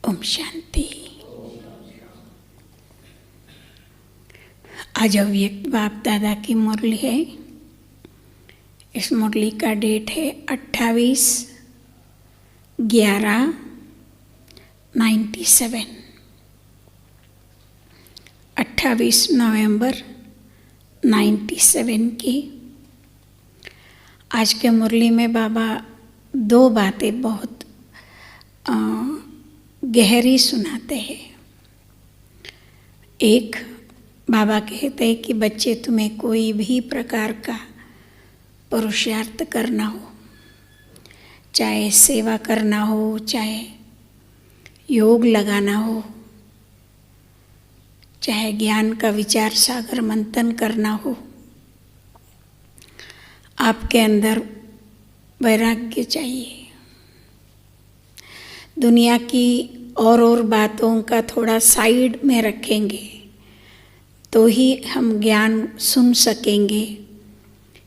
ओम शांति। आज अव्यक्त बाप दादा की मुरली है। इस मुरली का डेट है 28/11/97, 28 नवंबर 97 की। आज के मुरली में बाबा दो बातें बहुत गहरी सुनाते हैं। एक, बाबा कहते हैं कि बच्चे तुम्हें कोई भी प्रकार का पुरुषार्थ करना हो, चाहे सेवा करना हो, चाहे योग लगाना हो, चाहे ज्ञान का विचार सागर मंथन करना हो, आपके अंदर वैराग्य चाहिए। दुनिया की और बातों का थोड़ा साइड में रखेंगे तो ही हम ज्ञान सुन सकेंगे,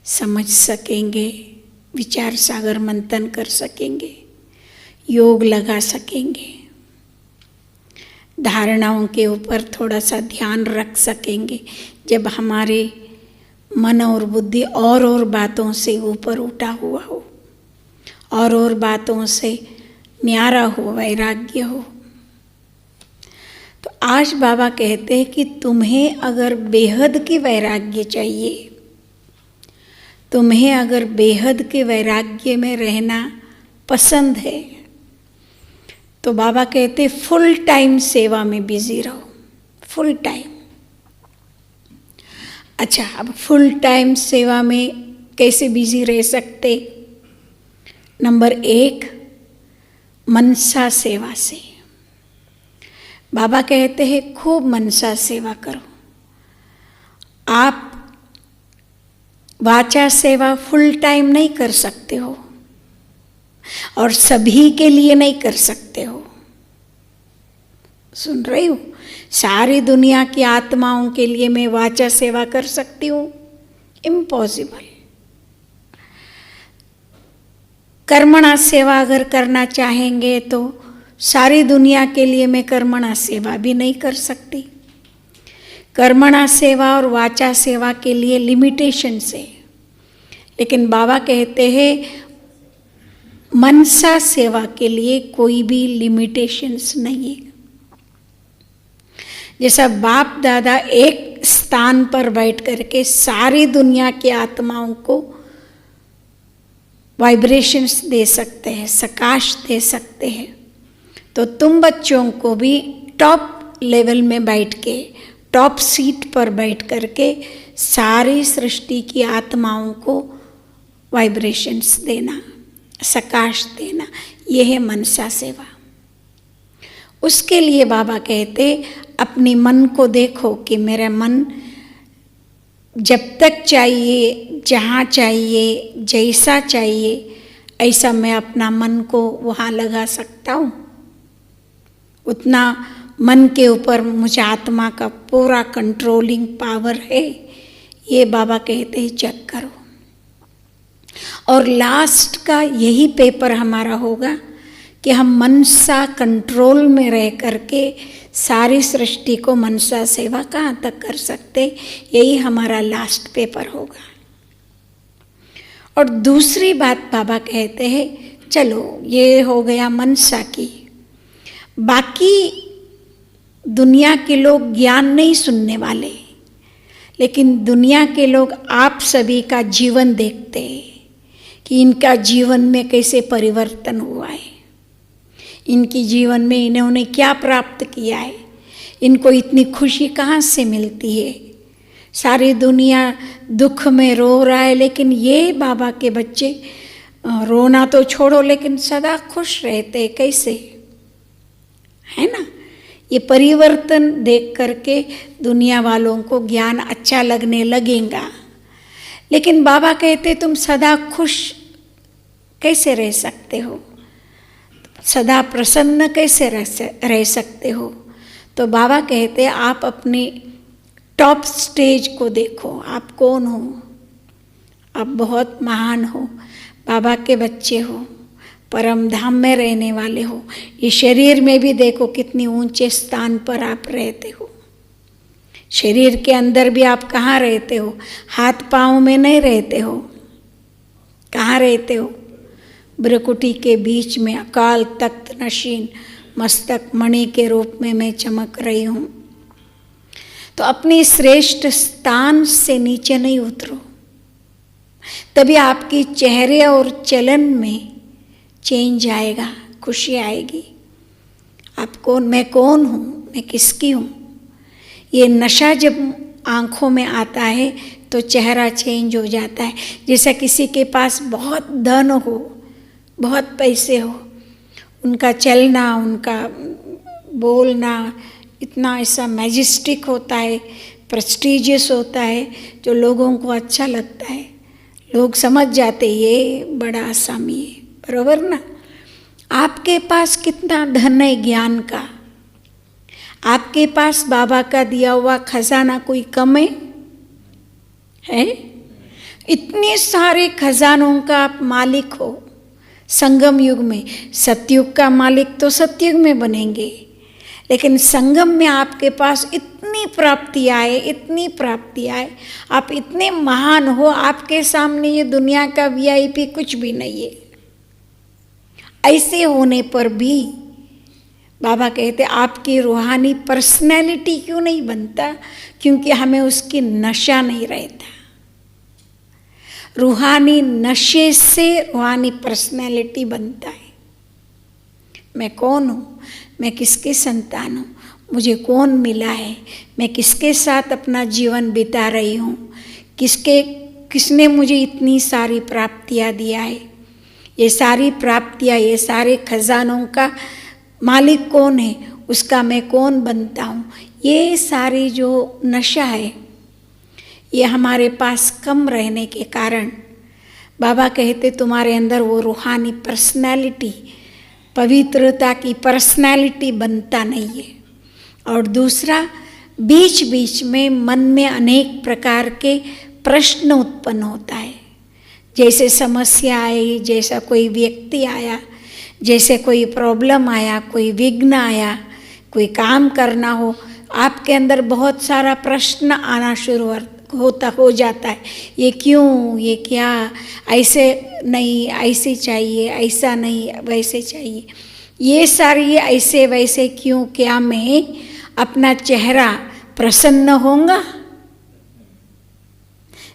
समझ सकेंगे, विचार सागर मंथन कर सकेंगे, योग लगा सकेंगे, धारणाओं के ऊपर थोड़ा सा ध्यान रख सकेंगे। जब हमारे मन और बुद्धि और बातों से ऊपर उठा हुआ हो, और बातों से न्यारा हो, वैराग्य हो। तो आज बाबा कहते हैं कि तुम्हें अगर बेहद की वैराग्य चाहिए, तुम्हें अगर बेहद के वैराग्य में रहना पसंद है, तो बाबा कहते फुल टाइम सेवा में बिजी रहो, फुल टाइम। अच्छा, अब फुल टाइम सेवा में कैसे बिजी रह सकते? नंबर 1, मनसा सेवा से। बाबा कहते हैं खूब मनसा सेवा करो। आप वाचा सेवा फुल टाइम नहीं कर सकते हो और सभी के लिए नहीं कर सकते हो। सुन रही हो? सारी दुनिया की आत्माओं के लिए मैं वाचा सेवा कर सकती हूँ? इम्पॉसिबल। कर्मणा सेवा अगर करना चाहेंगे तो सारी दुनिया के लिए मैं कर्मणा सेवा भी नहीं कर सकती। कर्मणा सेवा और वाचा सेवा के लिए लिमिटेशंस है, लेकिन बाबा कहते हैं मनसा सेवा के लिए कोई भी लिमिटेशंस नहीं है। जैसा बाप दादा एक स्थान पर बैठ करके सारी दुनिया की आत्माओं को वाइब्रेशंस दे सकते हैं, सकाश दे सकते हैं, तो तुम बच्चों को भी टॉप लेवल में बैठ के, टॉप सीट पर बैठ करके सारी सृष्टि की आत्माओं को वाइब्रेशंस देना, सकाश देना, यह है मनसा सेवा। उसके लिए बाबा कहते अपनी मन को देखो कि मेरा मन जब तक चाहिए, जहाँ चाहिए, जैसा चाहिए, ऐसा मैं अपना मन को वहाँ लगा सकता हूँ। उतना मन के ऊपर मुझे आत्मा का पूरा कंट्रोलिंग पावर है। ये बाबा कहते हैं चेक करो। और लास्ट का यही पेपर हमारा होगा कि हम मनसा कंट्रोल में रह करके सारी सृष्टि को मनसा सेवा कहाँ तक कर सकते, यही हमारा लास्ट पेपर होगा। और दूसरी बात बाबा कहते हैं, चलो ये हो गया मनसा की। बाकी दुनिया के लोग ज्ञान नहीं सुनने वाले, लेकिन दुनिया के लोग आप सभी का जीवन देखते हैं कि इनका जीवन में कैसे परिवर्तन हुआ है, इनकी जीवन में इन्होंने क्या प्राप्त किया है, इनको इतनी खुशी कहाँ से मिलती है। सारी दुनिया दुख में रो रहा है, लेकिन ये बाबा के बच्चे रोना तो छोड़ो, लेकिन सदा खुश रहते। कैसे है ना? ये परिवर्तन देख करके दुनिया वालों को ज्ञान अच्छा लगने लगेगा। लेकिन बाबा कहते तुम सदा खुश कैसे रह सकते हो, सदा प्रसन्न कैसे रह सकते हो? तो बाबा कहते आप अपने टॉप स्टेज को देखो। आप कौन हो? आप बहुत महान हो, बाबा के बच्चे हो, परम धाम में रहने वाले हो। ये शरीर में भी देखो कितनी ऊंचे स्थान पर आप रहते हो। शरीर के अंदर भी आप कहाँ रहते हो? हाथ पाँव में नहीं रहते हो। कहाँ रहते हो? ब्रकुटी के बीच में अकाल तख्त नशीन मस्तक मणि के रूप में मैं चमक रही हूँ। तो अपनी श्रेष्ठ स्थान से नीचे नहीं उतरो, तभी आपकी चेहरे और चलन में चेंज आएगा, खुशी आएगी। आप कौन, मैं कौन हूँ, मैं किसकी हूँ। ये नशा जब आँखों में आता है तो चेहरा चेंज हो जाता है। जैसा किसी के पास बहुत धन हो, बहुत पैसे हो, उनका चलना, उनका बोलना इतना ऐसा मैजेस्टिक होता है, प्रेस्टीजियस होता है, जो लोगों को अच्छा लगता है। लोग समझ जाते ये बड़ा आसामी है, बरोबर ना। आपके पास कितना धन है ज्ञान का, आपके पास बाबा का दिया हुआ खजाना कोई कम है? इतने सारे खजानों का आप मालिक हो। संगम युग में, सतयुग का मालिक तो सतयुग में बनेंगे, लेकिन संगम में आपके पास इतनी प्राप्तियाँ है, इतनी प्राप्तियाँ है, आप इतने महान हो, आपके सामने ये दुनिया का VIP कुछ भी नहीं है। ऐसे होने पर भी बाबा कहते आपकी रूहानी पर्सनैलिटी क्यों नहीं बनता? क्योंकि हमें उसकी नशा नहीं रहता। रूहानी नशे से रूहानी पर्सनैलिटी बनता है। मैं कौन हूँ, मैं किसके संतान हूँ, मुझे कौन मिला है, मैं किसके साथ अपना जीवन बिता रही हूँ, किसने मुझे इतनी सारी प्राप्तियाँ दिया है। ये सारी प्राप्तियाँ, ये सारे खजानों का मालिक कौन है, उसका मैं कौन बनता हूँ। ये सारी जो नशा है ये हमारे पास कम रहने के कारण बाबा कहते तुम्हारे अंदर वो रूहानी पर्सनैलिटी, पवित्रता की पर्सनैलिटी बनता नहीं है। और दूसरा, बीच बीच में मन में अनेक प्रकार के प्रश्न उत्पन्न होता है। जैसे समस्या आई, जैसा कोई व्यक्ति आया, जैसे कोई प्रॉब्लम आया, कोई विघ्न आया, कोई काम करना हो, आपके अंदर बहुत सारा प्रश्न आना शुरू हो जाता है। ये क्यों, ये क्या, ऐसे नहीं, ऐसे चाहिए, ऐसा नहीं, वैसे चाहिए, ये सारी ऐसे वैसे क्यों, क्या मैं अपना चेहरा प्रसन्न होगा?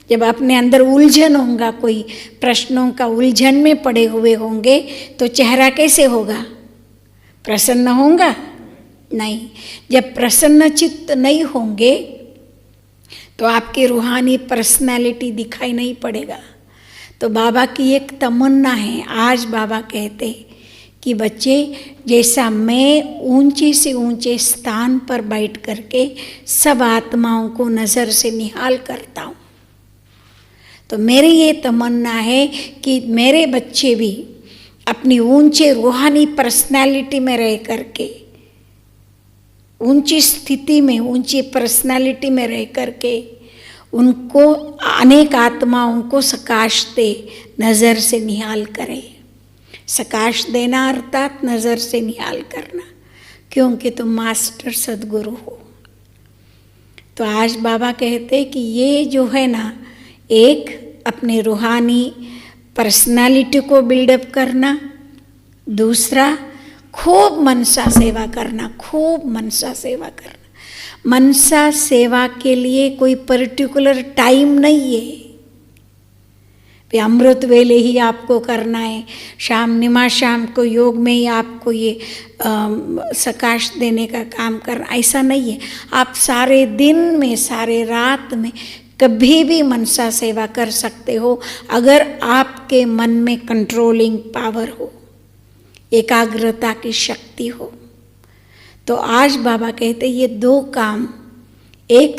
जब अपने अंदर उलझन होगा, कोई प्रश्नों का उलझन में पड़े हुए होंगे, तो चेहरा कैसे होगा? प्रसन्न होगा? नहीं। जब प्रसन्न चित्त नहीं होंगे तो आपकी रूहानी पर्सनैलिटी दिखाई नहीं पड़ेगा। तो बाबा की एक तमन्ना है। आज बाबा कहते कि बच्चे, जैसा मैं ऊंचे से ऊंचे स्थान पर बैठ करके सब आत्माओं को नज़र से निहाल करता हूँ, तो मेरी ये तमन्ना है कि मेरे बच्चे भी अपनी ऊंचे रूहानी पर्सनैलिटी में रह करके, ऊंची स्थिति में, ऊंची पर्सनैलिटी में रह करके उनको, अनेक आत्माओं को सकाश दे, नज़र से निहाल करें। सकाश देना अर्थात नज़र से निहाल करना, क्योंकि तुम मास्टर सदगुरु हो। तो आज बाबा कहते कि ये जो है ना, एक अपने रूहानी पर्सनालिटी को बिल्डअप करना, दूसरा खूब मनसा सेवा करना, खूब मनसा सेवा करना। मनसा सेवा के लिए कोई पर्टिकुलर टाइम नहीं है, वे अमृत वेले ही आपको करना है, शाम निमा शाम को योग में ही आपको ये सकाश देने का काम करना, ऐसा नहीं है। आप सारे दिन में, सारे रात में कभी भी मनसा सेवा कर सकते हो, अगर आपके मन में कंट्रोलिंग पावर हो, एकाग्रता की शक्ति हो। तो आज बाबा कहते ये दो काम, एक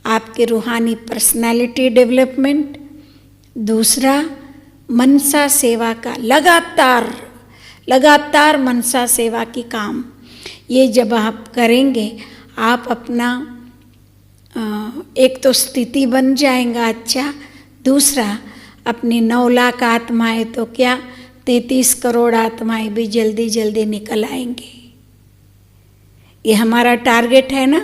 आपके रूहानी पर्सनालिटी डेवलपमेंट, दूसरा मनसा सेवा का लगातार मनसा सेवा की काम, ये जब आप करेंगे आप अपना एक तो स्थिति बन जाएगा अच्छा, दूसरा अपनी 9 लाख आत्माएं तो क्या 33 करोड़ आत्माएं भी जल्दी जल्दी निकल आएंगे। ये हमारा टारगेट है ना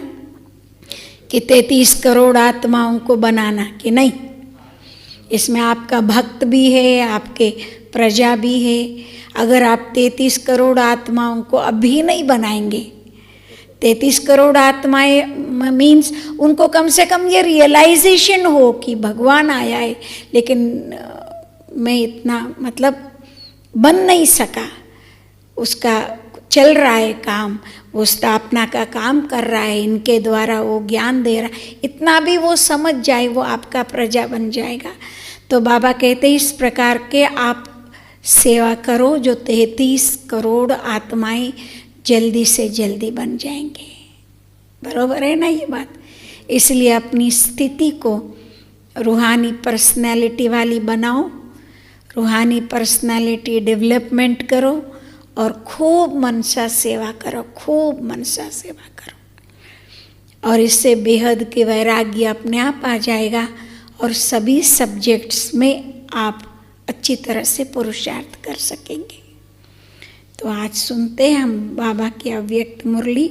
कि 33 करोड़ आत्माओं को बनाना, कि नहीं? इसमें आपका भक्त भी है, आपके प्रजा भी है। अगर आप 33 करोड़ आत्माओं को अभी नहीं बनाएंगे, 33 करोड़ आत्माएं मीन्स उनको कम से कम ये रियलाइजेशन हो कि भगवान आया है, लेकिन मैं इतना मतलब बन नहीं सका, उसका चल रहा है काम, वो स्थापना का काम कर रहा है, इनके द्वारा वो ज्ञान दे रहा है, इतना भी वो समझ जाए, वो आपका प्रजा बन जाएगा। तो बाबा कहते हैं इस प्रकार के आप सेवा करो जो 33 करोड़ आत्माएं जल्दी से जल्दी बन जाएंगे। बरोबर है ना ये बात? इसलिए अपनी स्थिति को रूहानी पर्सनैलिटी वाली बनाओ, रूहानी पर्सनैलिटी डेवलपमेंट करो और खूब मनसा सेवा करो, खूब मनसा सेवा करो। और इससे बेहद के वैराग्य अपने आप आ जाएगा और सभी सब्जेक्ट्स में आप अच्छी तरह से पुरुषार्थ कर सकेंगे। तो आज सुनते हैं हम बाबा की अव्यक्त मुरली।